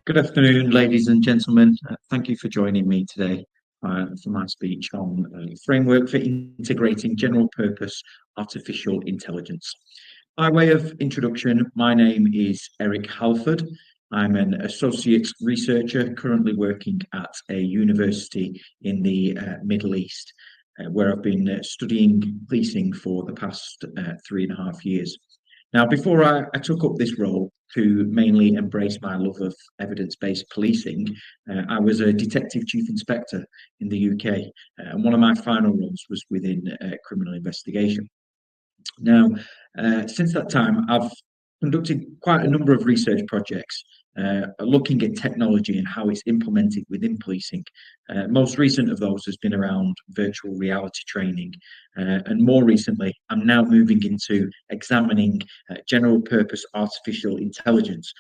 Good afternoon, ladies and gentlemen. Thank you for joining me today for my speech on framework for integrating general purpose artificial intelligence. By way of introduction, my name is Eric Halford. I'm an associate researcher currently working at a university in the Middle East, where I've been studying policing for the past 3.5 years. Now, before I took up this role to mainly embrace my love of evidence-based policing, I was a detective chief inspector in the UK, and one of my final roles was within criminal investigation. Now, since that time, I've conducted quite a number of research projects looking at technology and how it's implemented within policing. Most recent of those has been around virtual reality training. And more recently, I'm now moving into examining general purpose artificial intelligence,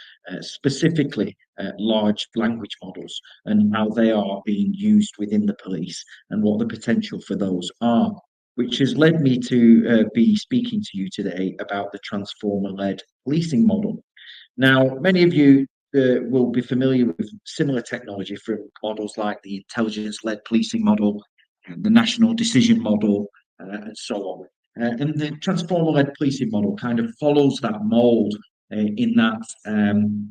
specifically large language models, and how they are being used within the police and what the potential for those are, which has led me to be speaking to you today about the transformer-led policing model. Now, many of you will be familiar with similar technology from models like the intelligence-led policing model, the national decision model, and so on. And the transformer-led policing model kind of follows that mold in that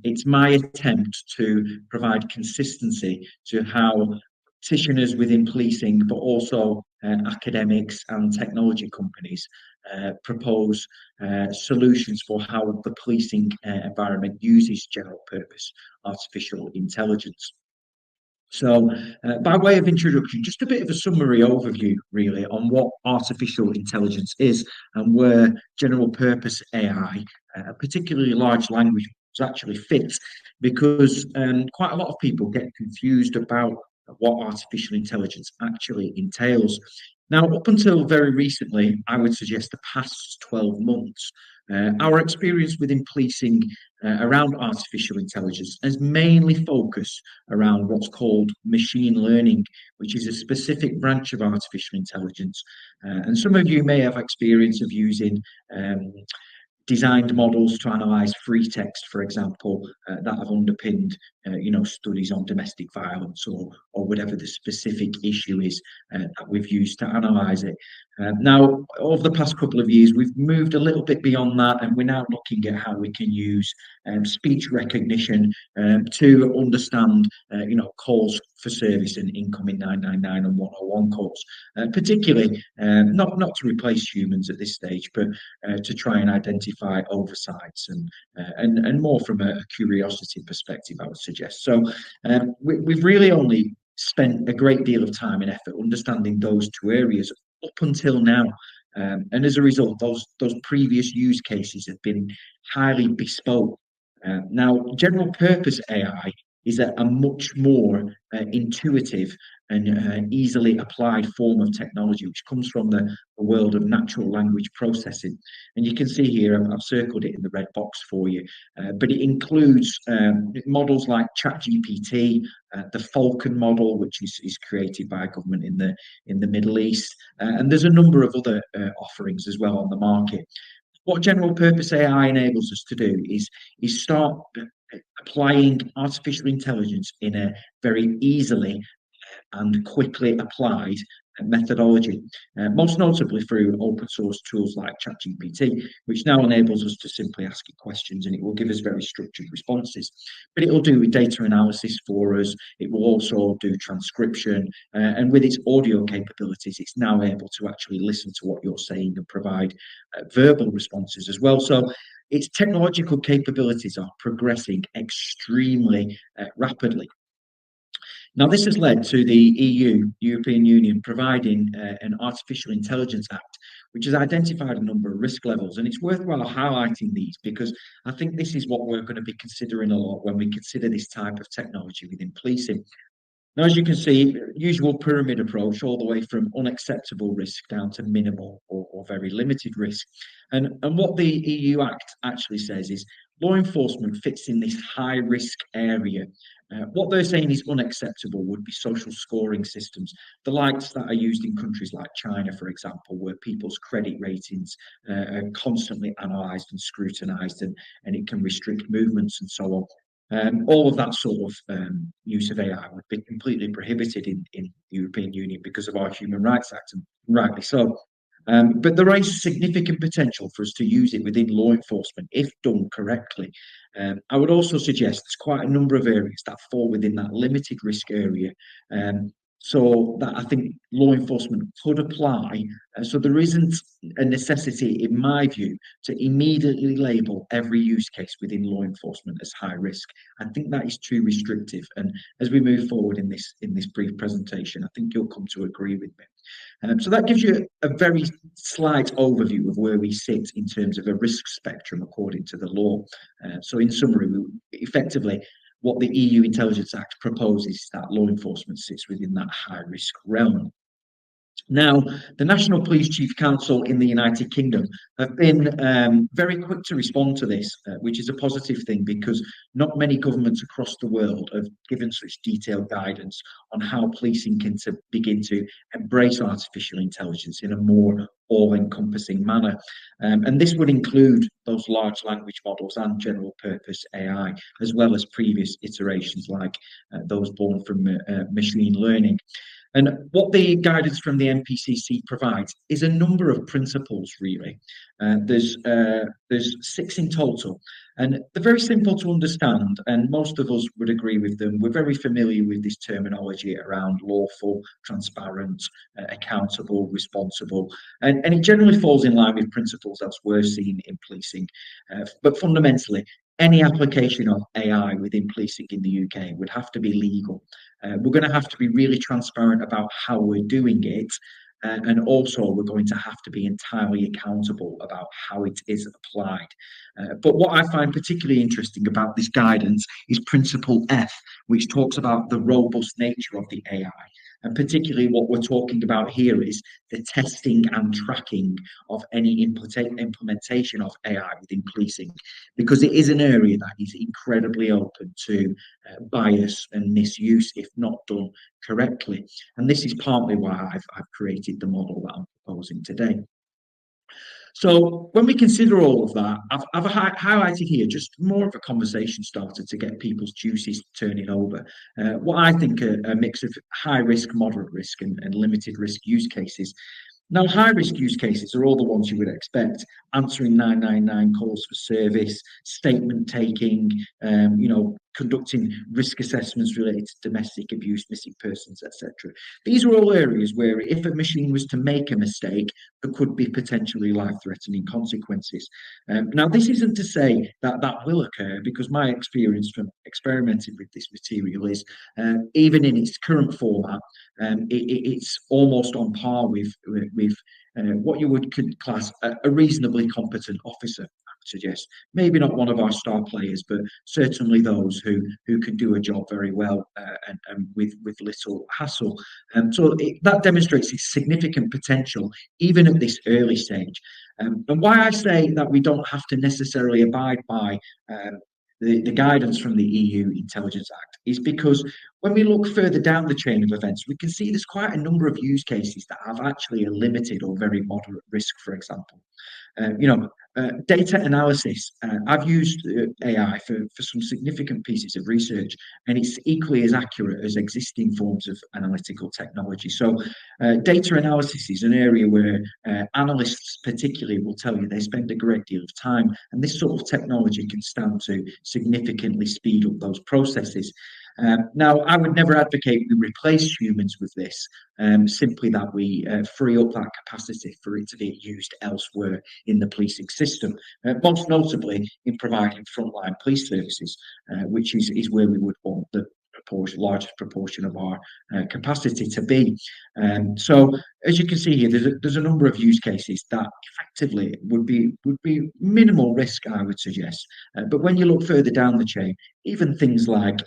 it's my attempt to provide consistency to how practitioners within policing, but also academics and technology companies propose solutions for how the policing environment uses general purpose artificial intelligence. So, by way of introduction, just a bit of a summary overview, really, on what artificial intelligence is and where general purpose AI, particularly large language models, actually fits, because quite a lot of people get confused about what artificial intelligence actually entails. Now, up until very recently, I would suggest the past 12 months, our experience within policing around artificial intelligence has mainly focused around what's called machine learning, which is a specific branch of artificial intelligence. And some of you may have experience of using designed models to analyze free text, for example, that have underpinned, studies on domestic violence or whatever the specific issue is that we've used to analyze it. Now, over the past couple of years, we've moved a little bit beyond that, and we're now looking at how we can use speech recognition to understand, calls for service and incoming 999 and 101 calls, particularly not to replace humans at this stage, but to try and identify oversights and more from a curiosity perspective, I would suggest. So we've really only spent a great deal of time and effort understanding those two areas up until now. And as a result, those previous use cases have been highly bespoke. Now, general purpose AI is a much more intuitive and easily applied form of technology, which comes from the world of natural language processing. And you can see here, I've circled it in the red box for you, but it includes models like ChatGPT, the Falcon model, which is created by a government in the Middle East, and there's a number of other offerings as well on the market. What general purpose AI enables us to do is start applying artificial intelligence in a very easily and quickly applied methodology, most notably through open source tools like ChatGPT, which now enables us to simply ask it questions and it will give us very structured responses. But it will do data analysis for us. It will also do transcription, and with its audio capabilities, it's now able to actually listen to what you're saying and provide verbal responses as well. So its technological capabilities are progressing extremely rapidly. Now, this has led to the European Union, providing an Artificial Intelligence Act, which has identified a number of risk levels. And it's worthwhile highlighting these because I think this is what we're going to be considering a lot when we consider this type of technology within policing. Now, as you can see, usual pyramid approach all the way from unacceptable risk down to minimal or very limited risk. And what the EU Act actually says is law enforcement fits in this high risk area. What they're saying is unacceptable would be social scoring systems, the likes that are used in countries like China, for example, where people's credit ratings are constantly analysed and scrutinised, and it can restrict movements and so on. All of that sort of use of AI would be completely prohibited in the European Union because of our Human Rights Act, and rightly so. But there is significant potential for us to use it within law enforcement if done correctly. I would also suggest there's quite a number of areas that fall within that limited risk area. So that I think law enforcement could apply. So there isn't a necessity, in my view, to immediately label every use case within law enforcement as high risk. I think that is too restrictive. And as we move forward in this brief presentation, I think you'll come to agree with me. So that gives you a very slight overview of where we sit in terms of a risk spectrum according to the law. So in summary, effectively, what the EU Intelligence Act proposes is that law enforcement sits within that high risk realm. Now, the National Police Chief Council in the United Kingdom have been very quick to respond to this, which is a positive thing because not many governments across the world have given such detailed guidance on how policing can begin to embrace artificial intelligence in a more all-encompassing manner. And this would include those large language models and general purpose AI, as well as previous iterations like those born from machine learning. And what the guidance from the NPCC provides is a number of principles, really. There's 6 in total, and they're very simple to understand, and most of us would agree with them. We're very familiar with this terminology around lawful, transparent, accountable, responsible, and it generally falls in line with principles that's we're seeing in policing. But fundamentally, any application of AI within policing in the UK would have to be legal. We're going to have to be really transparent about how we're doing it. And also, we're going to have to be entirely accountable about how it is applied. But what I find particularly interesting about this guidance is Principle F, which talks about the robust nature of the AI. And particularly what we're talking about here is the testing and tracking of any implementation of AI within policing, because it is an area that is incredibly open to bias and misuse if not done correctly. And this is partly why I've created the model that I'm proposing today. So when we consider all of that, I've highlighted here just more of a conversation starter to get people's juices turning over. What I think are a mix of high risk, moderate risk, and limited risk use cases. Now, high risk use cases are all the ones you would expect: answering 999 calls for service, statement taking, conducting risk assessments related to domestic abuse, missing persons, etc. These are all areas where if a machine was to make a mistake, there could be potentially life-threatening consequences. Now, this isn't to say that that will occur, because my experience from experimenting with this material is, even in its current format, it's almost on par with what you would class a reasonably competent officer, I would suggest. Maybe not one of our star players, but certainly those who can do a job very well and with little hassle. So that demonstrates its significant potential, even at this early stage. And why I say that we don't have to necessarily abide by the guidance from the EU Intelligence Act is because when we look further down the chain of events, we can see there's quite a number of use cases that have actually a limited or very moderate risk, for example. Data analysis. I've used AI for some significant pieces of research, and it's equally as accurate as existing forms of analytical technology. So data analysis is an area where analysts particularly will tell you they spend a great deal of time, and this sort of technology can stand to significantly speed up those processes. Now, I would never advocate we replace humans with this, simply that we free up that capacity for it to be used elsewhere in the policing system, most notably in providing frontline police services, which is where we would want the largest proportion of our capacity to be. So, as you can see here, there's a number of use cases that effectively would be minimal risk, I would suggest. But when you look further down the chain, even things like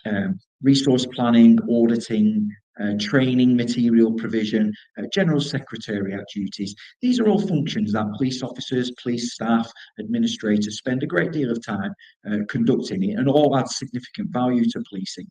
resource planning, auditing, training material provision, general secretariat duties. These are all functions that police officers, police staff, administrators spend a great deal of time conducting it, and all add significant value to policing.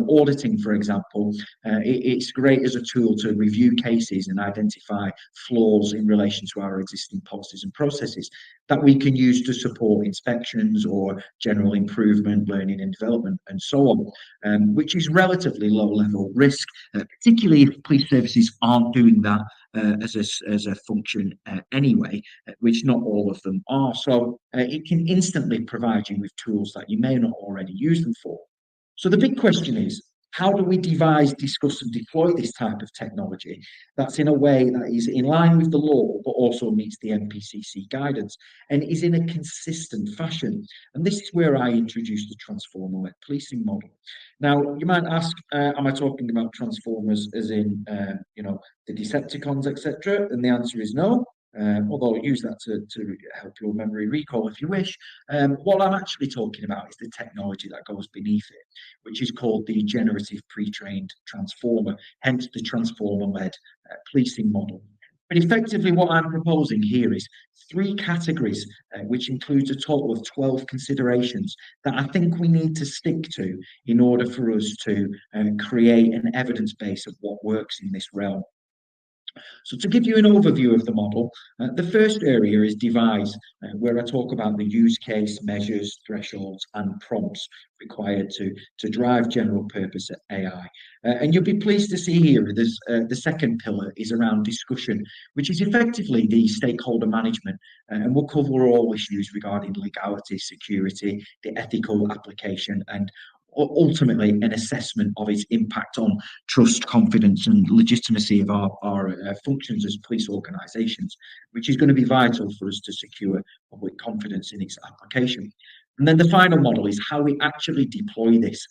Auditing, for example, it's great as a tool to review cases and identify flaws in relation to our existing policies and processes that we can use to support inspections or general improvement, learning and development, and so on, which is relatively low level risk, particularly if police services aren't doing that as a function anyway, which not all of them are. So it can instantly provide you with tools that you may not already use them for. So the big question is, how do we devise, discuss and deploy this type of technology that's in a way that is in line with the law but also meets the NPCC guidance and is in a consistent fashion? And this is where I introduce the transformer-led policing model. Now, you might ask, am I talking about transformers as in, the Decepticons, etc.? And the answer is no. Although I'll use that to help your memory recall if you wish. What I'm actually talking about is the technology that goes beneath it, which is called the generative pre-trained transformer, hence the transformer-led policing model. But effectively what I'm proposing here is 3 categories, which includes a total of 12 considerations that I think we need to stick to in order for us to create an evidence base of what works in this realm. So to give you an overview of the model, the first area is devise, where I talk about the use case, measures, thresholds, and prompts required to drive general purpose AI. And you'll be pleased to see here there's the second pillar is around discussion, which is effectively the stakeholder management, and we'll cover all issues regarding legality, security, the ethical application, and ultimately an assessment of its impact on trust, confidence and legitimacy of our functions as police organisations, which is going to be vital for us to secure public confidence in its application. And then the final model is how we actually deploy this.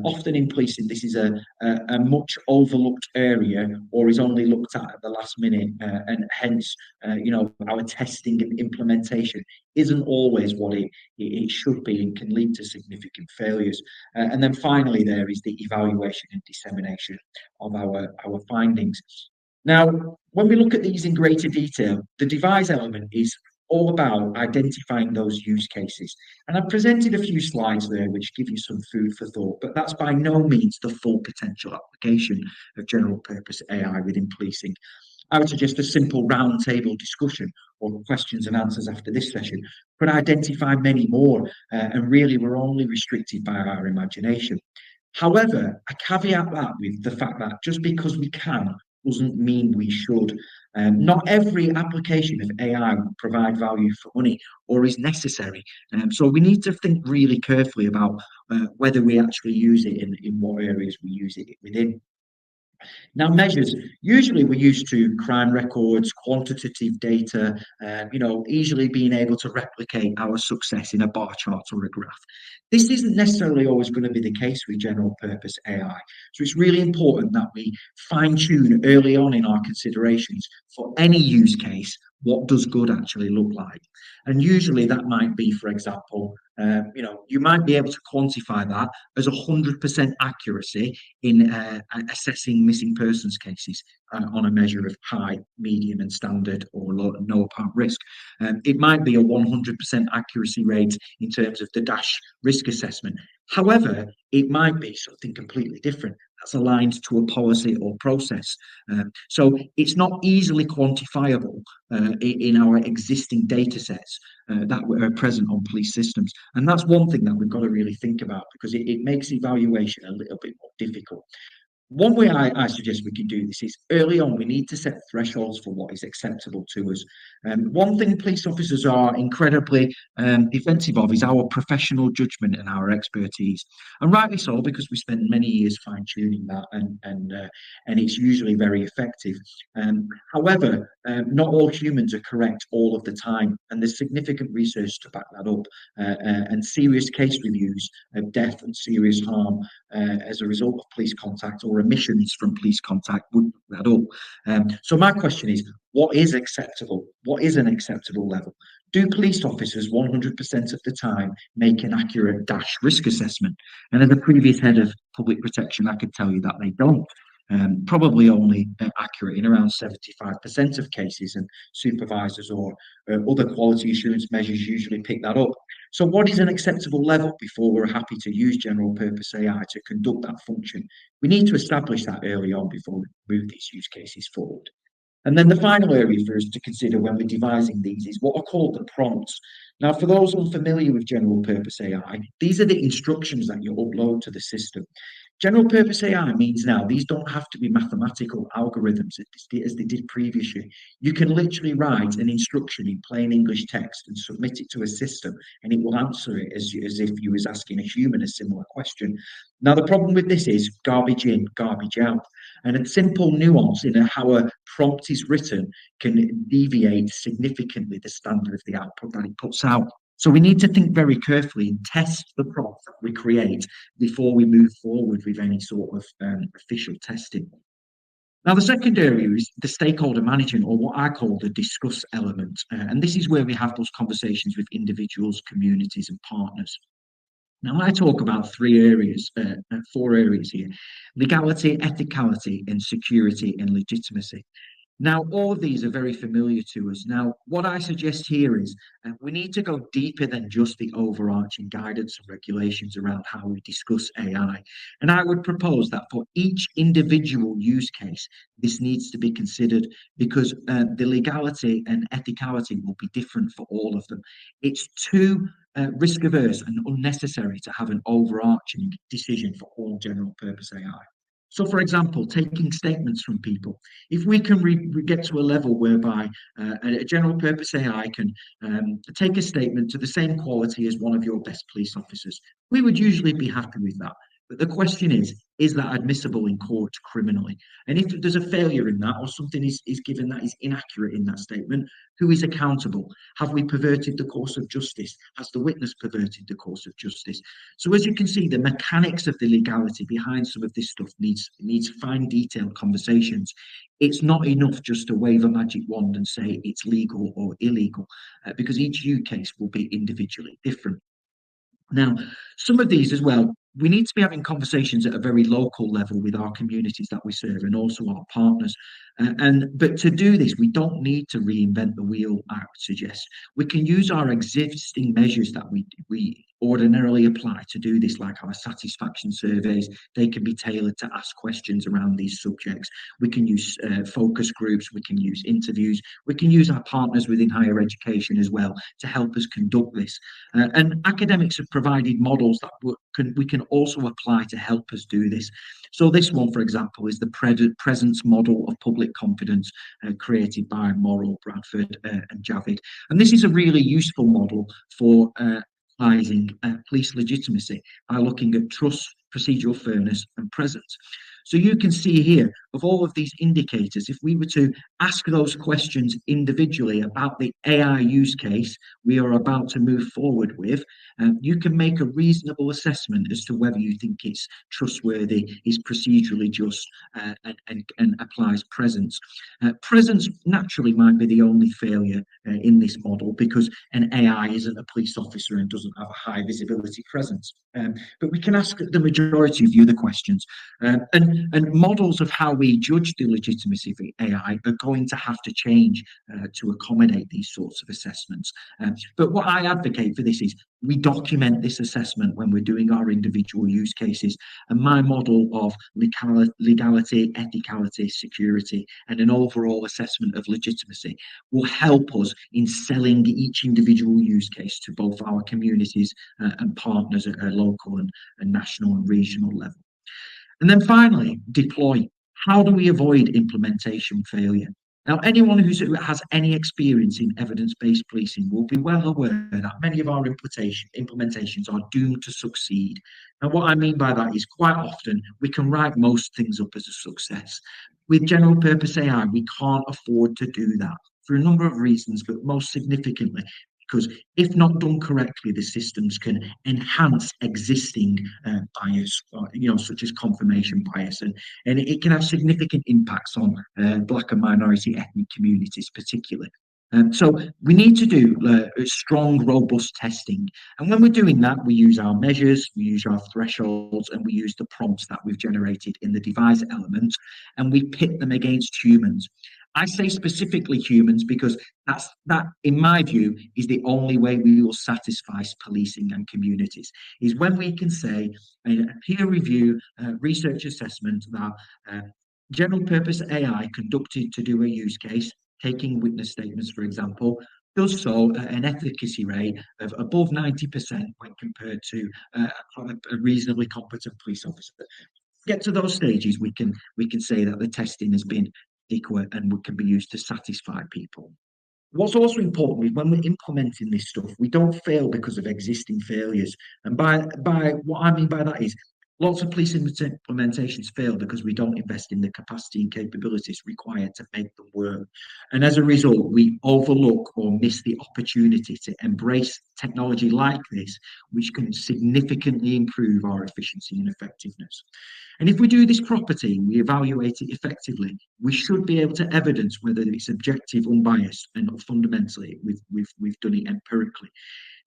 Often in policing, this is a much overlooked area or is only looked at the last minute, and hence, our testing and implementation isn't always what it should be and can lead to significant failures. And then finally, there is the evaluation and dissemination of our findings. Now, when we look at these in greater detail, the devise element is all about identifying those use cases. And I've presented a few slides there which give you some food for thought, but that's by no means the full potential application of general purpose AI within policing. I would suggest a simple roundtable discussion or questions and answers after this session could identify many more, and really we're only restricted by our imagination. However, I caveat that with the fact that just because we can doesn't mean we should. Not every application of AI will provide value for money or is necessary. So we need to think really carefully about whether we actually use it in what areas we use it within. Now, measures, usually we're used to crime records, quantitative data, easily being able to replicate our success in a bar chart or a graph. This isn't necessarily always going to be the case with general purpose AI. So it's really important that we fine tune early on in our considerations for any use case, what does good actually look like? And usually that might be, for example, you might be able to quantify that as 100% accuracy in assessing missing persons cases on a measure of high, medium and standard or low, no apparent risk. It might be a 100% accuracy rate in terms of the DASH risk assessment. However, it might be something completely different that's aligned to a policy or process. So it's not easily quantifiable in our existing data sets that are present on police systems. And that's one thing that we've got to really think about, because it makes evaluation a little bit more difficult. One way I suggest we can do this is early on, we need to set thresholds for what is acceptable to us. One thing police officers are incredibly defensive of is our professional judgment and our expertise. And rightly so, because we spend many years fine-tuning that and it's usually very effective. However, not all humans are correct all of the time, and there's significant research to back that up, and serious case reviews of death and serious harm as a result of police contact or emissions from police contact wouldn't add up. So my question is, what is acceptable? What is an acceptable level? Do police officers 100% of the time make an accurate DASH risk assessment? And as a previous head of public protection, I can tell you that they don't. probably only accurate in around 75% of cases, and supervisors or other quality assurance measures usually pick that up. So what is an acceptable level before we're happy to use general purpose AI to conduct that function? We need to establish that early on before we move these use cases forward. And then the final area for us to consider when we're devising these is what are called the prompts. Now, for those unfamiliar with general purpose AI, these are the instructions that you upload to the system. General purpose AI means now these don't have to be mathematical algorithms as they did previously. You can literally write an instruction in plain English text and submit it to a system, and it will answer it as if you was asking a human a similar question. Now, the problem with this is garbage in, garbage out. And a simple nuance in how a prompt is written can deviate significantly the standard of the output that it puts out. So we need to think very carefully and test the prompt that we create before we move forward with any sort of official testing. Now, the second area is the stakeholder management, or what I call the discuss element. And this is where we have those conversations with individuals, communities, and partners. Now, I talk about four areas here: legality, ethicality, and security and legitimacy. Now, all of these are very familiar to us. Now, what I suggest here is we need to go deeper than just the overarching guidance and regulations around how we discuss AI. And I would propose that for each individual use case, this needs to be considered, because the legality and ethicality will be different for all of them. It's too risk averse and unnecessary to have an overarching decision for all general purpose AI. So, for example, taking statements from people, if we can get to a level whereby a general purpose AI can take a statement to the same quality as one of your best police officers, we would usually be happy with that. But the question is that admissible in court criminally? And if there's a failure in that, or something is given that is inaccurate in that statement, who is accountable? Have we perverted the course of justice? Has the witness perverted the course of justice? So as you can see, the mechanics of the legality behind some of this stuff needs fine detailed conversations. It's not enough just to wave a magic wand and say it's legal or illegal, because each use case will be individually different. Now, some of these as well, we need to be having conversations at a very local level with our communities that we serve and also our partners. But to do this, we don't need to reinvent the wheel, I would suggest. We can use our existing measures that we ordinarily apply to do this, like our satisfaction surveys. They can be tailored to ask questions around these subjects. We can use focus groups, we can use interviews, we can use our partners within higher education as well to help us conduct this. And academics have provided models that we can also apply to help us do this. So this one, for example, is the presence model of public confidence created by Morrow, Bradford and Javid. And this is a really useful model for analysing police legitimacy by looking at trust, procedural fairness and presence. So you can see here, of all of these indicators, if we were to ask those questions individually about the AI use case we are about to move forward with, you can make a reasonable assessment as to whether you think it's trustworthy, is procedurally just, and applies presence. Presence naturally might be the only failure in this model, because an AI isn't a police officer and doesn't have a high visibility presence. But we can ask the majority of the other questions. And models of how we judge the legitimacy of AI are going to have to change to accommodate these sorts of assessments. But what I advocate for this is we document this assessment when we're doing our individual use cases. And my model of legality, ethicality, security, and an overall assessment of legitimacy will help us in selling each individual use case to both our communities and partners at a local and national and regional level. And then finally, deploy. How do we avoid implementation failure? Now, anyone who has any experience in evidence-based policing will be well aware that many of our implementations are doomed to succeed. Now, what I mean by that is quite often we can write most things up as a success. With general purpose AI, we can't afford to do that for a number of reasons, but most significantly, because if not done correctly, the systems can enhance existing bias, such as confirmation bias, and it can have significant impacts on Black and minority ethnic communities, particularly. So we need to do strong, robust testing. And when we're doing that, we use our measures, we use our thresholds, and we use the prompts that we've generated in the device element, and we pit them against humans. I say specifically humans because that, in my view, is the only way we will satisfy policing and communities, is when we can say in a peer review research assessment that general purpose AI conducted to do a use case, taking witness statements, for example, does so at an efficacy rate of above 90% when compared to a reasonably competent police officer. Get to those stages, we can say that the testing has been adequate and can be used to satisfy people. What's also important is when we're implementing this stuff, we don't fail because of existing failures. And by what I mean by that is lots of police implementations fail because we don't invest in the capacity and capabilities required to make them work. And as a result, we overlook or miss the opportunity to embrace technology like this, which can significantly improve our efficiency and effectiveness. And if we do this properly, we evaluate it effectively, we should be able to evidence whether it's objective, unbiased, and fundamentally we've done it empirically.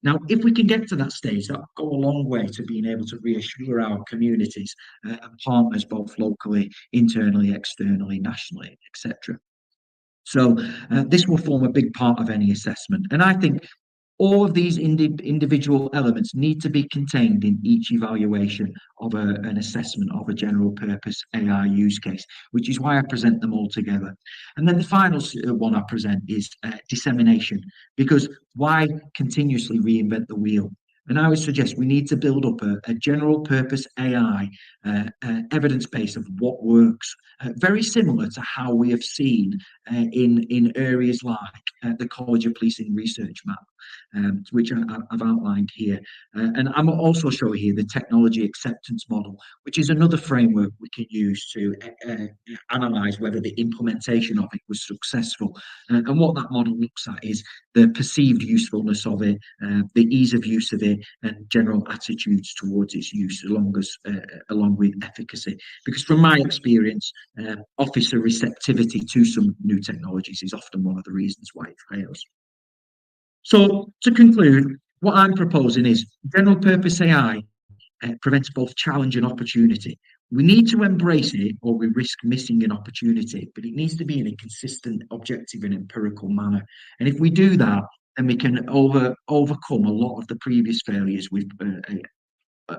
Now, if we can get to that stage, that'll go a long way to being able to reassure our communities and partners, both locally, internally, externally, nationally, etc. So this will form a big part of any assessment. And I think all of these individual elements need to be contained in each evaluation of an assessment of a general purpose AI use case, which is why I present them all together. And then the final one I present is dissemination, because why continuously reinvent the wheel? And I would suggest we need to build up a general purpose AI evidence base of what works, very similar to how we have seen in areas like the College of Policing Research Map, which I've outlined here. And I'm also showing here the technology acceptance model, which is another framework we can use to analyse whether the implementation of it was successful. And what that model looks at is the perceived usefulness of it, the ease of use of it, and general attitudes towards its use, along with efficacy. Because from my experience, officer receptivity to some new technologies is often one of the reasons why it fails. So to conclude, what I'm proposing is general purpose AI prevents both challenge and opportunity. We need to embrace it or we risk missing an opportunity, but it needs to be in a consistent, objective and empirical manner. And if we do that, then we can overcome a lot of the previous failures with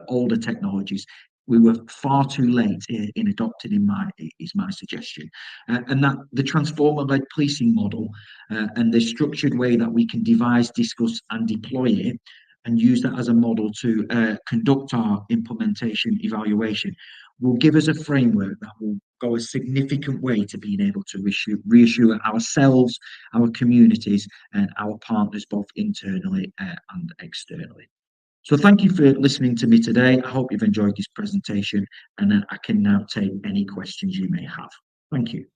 older technologies. We were far too late in adopting is my suggestion. And that the transformer-led policing model and the structured way that we can devise, discuss and deploy it and use that as a model to conduct our implementation evaluation will give us a framework that will go a significant way to being able to reassure ourselves, our communities and our partners both internally and externally. So thank you for listening to me today. I hope you've enjoyed this presentation and I can now take any questions you may have. Thank you.